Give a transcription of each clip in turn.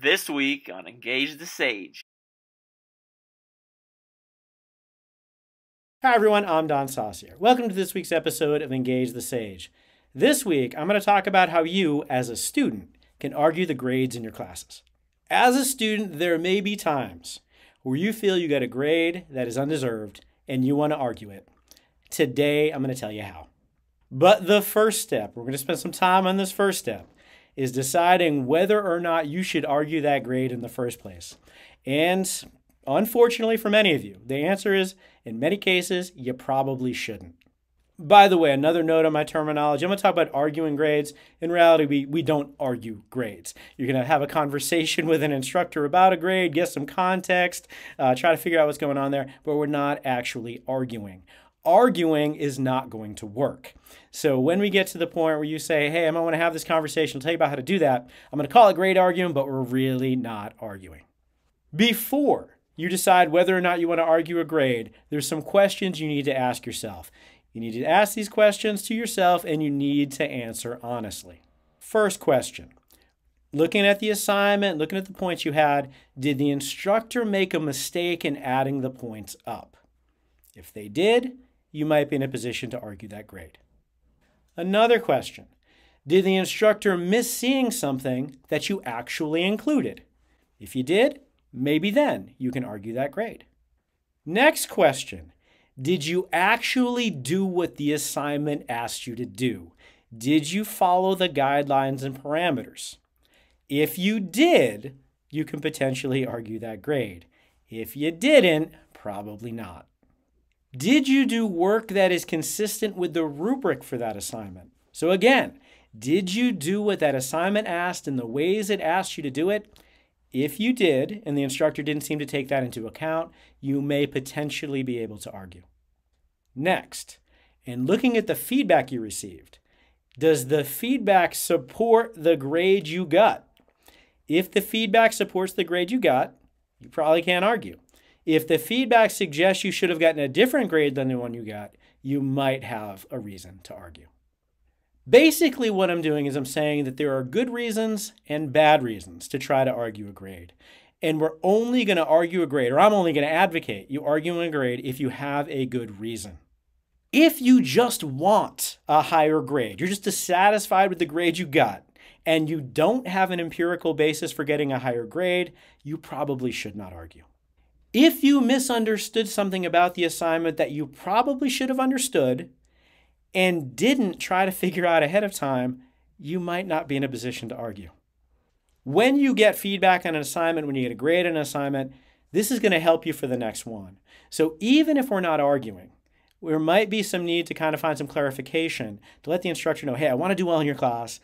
This week on Engage the Sage. Hi everyone, I'm Don Saucier. Welcome to this week's episode of Engage the Sage. This week, I'm going to talk about how you, as a student, can argue the grades in your classes. As a student, there may be times where you feel you got a grade that is undeserved and you want to argue it. Today, I'm going to tell you how. But the first step, we're going to spend some time on this first step, is deciding whether or not you should argue that grade in the first place. And unfortunately for many of you, the answer is, in many cases, you probably shouldn't. By the way, another note on my terminology, I'm going to talk about arguing grades. In reality, we don't argue grades. You're going to have a conversation with an instructor about a grade, get some context, try to figure out what's going on there, but we're not actually arguing. Arguing is not going to work. So when we get to the point where you say, hey, I might want to have this conversation, I'll tell you about how to do that, I'm going to call it grade arguing, but we're really not arguing. Before you decide whether or not you want to argue a grade, there's some questions you need to ask yourself. You need to ask these questions to yourself and you need to answer honestly. First question, looking at the assignment, looking at the points you had, did the instructor make a mistake in adding the points up? If they did, you might be in a position to argue that grade. Another question, did the instructor miss seeing something that you actually included? If you did, maybe then you can argue that grade. Next question, did you actually do what the assignment asked you to do? Did you follow the guidelines and parameters? If you did, you can potentially argue that grade. If you didn't, probably not. Did you do work that is consistent with the rubric for that assignment? So again, did you do what that assignment asked in the ways it asked you to do it? If you did, and the instructor didn't seem to take that into account, you may potentially be able to argue. Next, in looking at the feedback you received, does the feedback support the grade you got? If the feedback supports the grade you got, you probably can't argue. If the feedback suggests you should have gotten a different grade than the one you got, you might have a reason to argue. Basically, what I'm doing is I'm saying that there are good reasons and bad reasons to try to argue a grade. And we're only going to argue a grade, or I'm only going to advocate you arguing a grade if you have a good reason. If you just want a higher grade, you're just dissatisfied with the grade you got, and you don't have an empirical basis for getting a higher grade, you probably should not argue. If you misunderstood something about the assignment that you probably should have understood and didn't try to figure out ahead of time, you might not be in a position to argue. When you get feedback on an assignment, when you get a grade on an assignment, this is going to help you for the next one. So even if we're not arguing, there might be some need to kind of find some clarification to let the instructor know, hey, I want to do well in your class.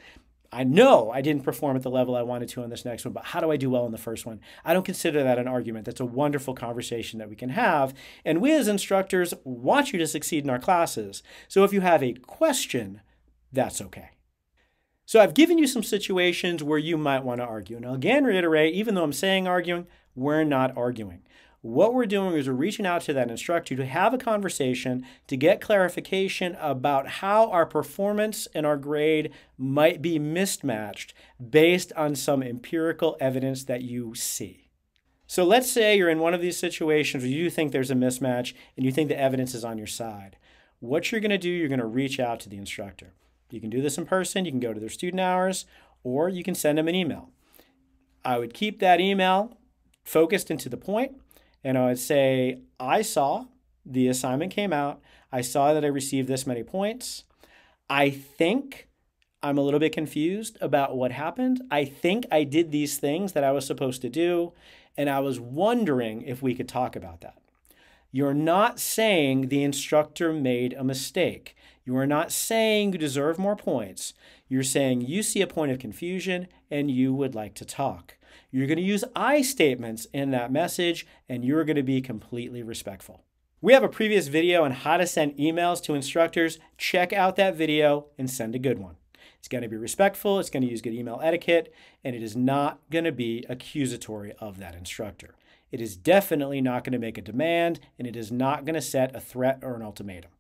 I know I didn't perform at the level I wanted to on this next one, but how do I do well in the first one? I don't consider that an argument. That's a wonderful conversation that we can have. And we as instructors want you to succeed in our classes. So if you have a question, that's okay. So I've given you some situations where you might want to argue. And I'll again reiterate, even though I'm saying arguing, we're not arguing. What we're doing is we're reaching out to that instructor to have a conversation to get clarification about how our performance and our grade might be mismatched based on some empirical evidence that you see. So let's say you're in one of these situations where you think there's a mismatch and you think the evidence is on your side. What you're going to do, you're going to reach out to the instructor. You can do this in person, you can go to their student hours, or you can send them an email. I would keep that email focused and to the point. And I would say, I saw the assignment came out. I saw that I received this many points. I think I'm a little bit confused about what happened. I think I did these things that I was supposed to do. And I was wondering if we could talk about that. You're not saying the instructor made a mistake. You are not saying you deserve more points. You're saying you see a point of confusion and you would like to talk. You're going to use I statements in that message, and you're going to be completely respectful. We have a previous video on how to send emails to instructors. Check out that video and send a good one. It's going to be respectful, it's going to use good email etiquette, and it is not going to be accusatory of that instructor. It is definitely not going to make a demand, and it is not going to set a threat or an ultimatum.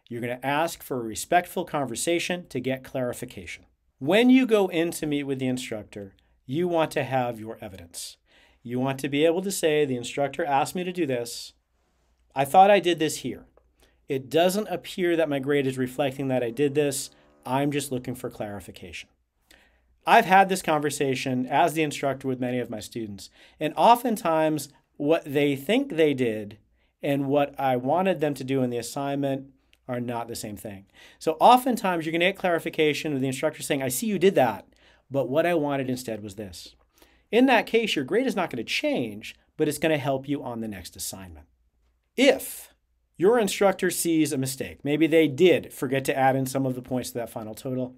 You're going to ask for a respectful conversation to get clarification. When you go in to meet with the instructor, You want to have your evidence. You want to be able to say, the instructor asked me to do this. I thought I did this here. It doesn't appear that my grade is reflecting that I did this. I'm just looking for clarification. I've had this conversation as the instructor with many of my students, and oftentimes what they think they did and what I wanted them to do in the assignment are not the same thing. So oftentimes you're going to get clarification with the instructor saying, I see you did that, but what I wanted instead was this. In that case, your grade is not going to change, but it's going to help you on the next assignment. If your instructor sees a mistake, maybe they did forget to add in some of the points to that final total,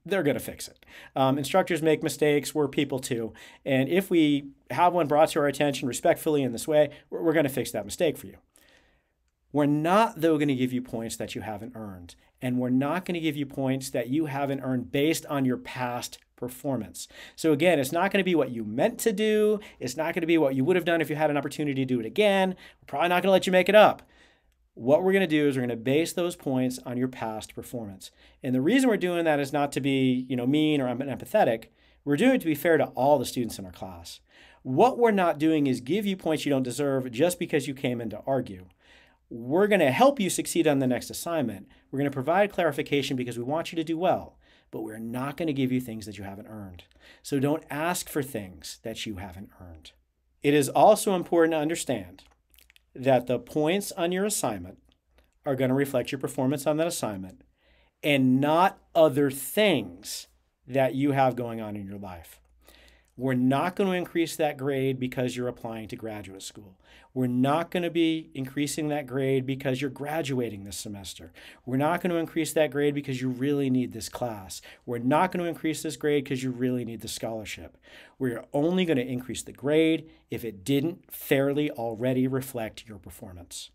they're going to fix it. Instructors make mistakes. We're people too. And if we have one brought to our attention respectfully in this way, we're going to fix that mistake for you. We're not, though, going to give you points that you haven't earned. And we're not going to give you points that you haven't earned based on your past performance. So again, it's not going to be what you meant to do. It's not going to be what you would have done if you had an opportunity to do it again. We're probably not going to let you make it up. What we're going to do is we're going to base those points on your past performance. And the reason we're doing that is not to be, mean or unempathetic. We're doing it to be fair to all the students in our class. What we're not doing is give you points you don't deserve just because you came in to argue. We're going to help you succeed on the next assignment. We're going to provide clarification because we want you to do well, but we're not going to give you things that you haven't earned. So don't ask for things that you haven't earned. It is also important to understand that the points on your assignment are going to reflect your performance on that assignment and not other things that you have going on in your life. We're not going to increase that grade because you're applying to graduate school. We're not going to be increasing that grade because you're graduating this semester. We're not going to increase that grade because you really need this class. We're not going to increase this grade because you really need the scholarship. We're only going to increase the grade if it didn't fairly already reflect your performance.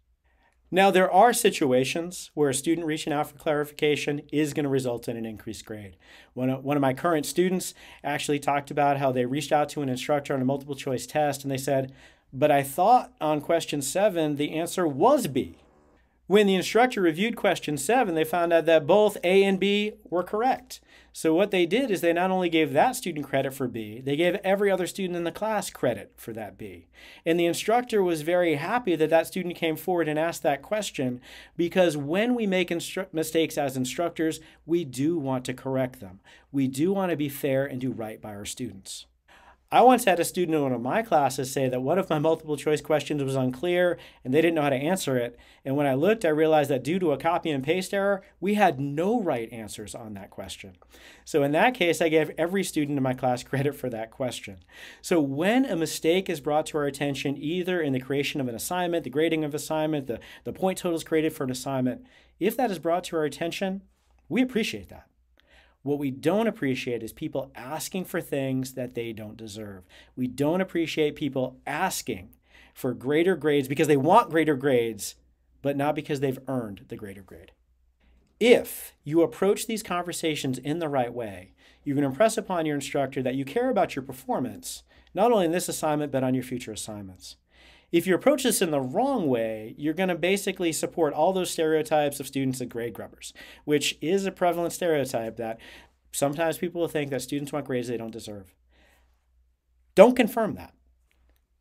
Now, there are situations where a student reaching out for clarification is going to result in an increased grade. One of my current students actually talked about how they reached out to an instructor on a multiple choice test and they said, but I thought on question 7 the answer was B. When the instructor reviewed question 7, they found out that both A and B were correct. So what they did is they not only gave that student credit for B, they gave every other student in the class credit for that B. And the instructor was very happy that that student came forward and asked that question because when we make mistakes as instructors, we do want to correct them. We do want to be fair and do right by our students. I once had a student in one of my classes say that one of my multiple choice questions was unclear and they didn't know how to answer it. And when I looked, I realized that due to a copy and paste error, we had no right answers on that question. So in that case, I gave every student in my class credit for that question. So when a mistake is brought to our attention, either in the creation of an assignment, the grading of assignment, the point totals created for an assignment, if that is brought to our attention, we appreciate that. What we don't appreciate is people asking for things that they don't deserve. We don't appreciate people asking for greater grades because they want greater grades, but not because they've earned the greater grade. If you approach these conversations in the right way, you can impress upon your instructor that you care about your performance, not only in this assignment, but on your future assignments. If you approach this in the wrong way, you're going to basically support all those stereotypes of students as grade grubbers, which is a prevalent stereotype that sometimes people will think that students want grades they don't deserve. Don't confirm that.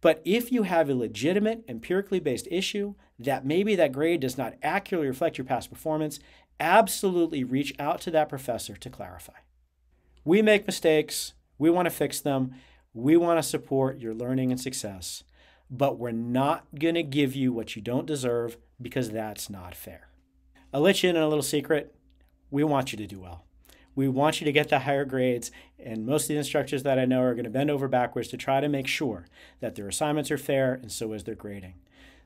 But if you have a legitimate, empirically based issue that maybe that grade does not accurately reflect your past performance, absolutely reach out to that professor to clarify. We make mistakes. We want to fix them. We want to support your learning and success. But we're not going to give you what you don't deserve because that's not fair. I'll let you in on a little secret. We want you to do well. We want you to get the higher grades, and most of the instructors that I know are going to bend over backwards to try to make sure that their assignments are fair and so is their grading.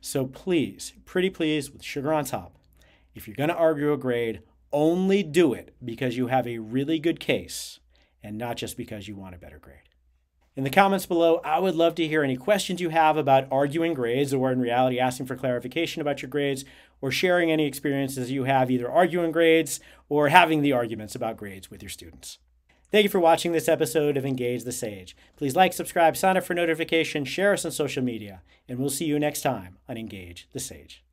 So please, pretty please, with sugar on top, if you're going to argue a grade, only do it because you have a really good case and not just because you want a better grade. In the comments below, I would love to hear any questions you have about arguing grades or in reality asking for clarification about your grades or sharing any experiences you have either arguing grades or having the arguments about grades with your students. Thank you for watching this episode of Engage the Sage. Please like, subscribe, sign up for notifications, share us on social media, and we'll see you next time on Engage the Sage.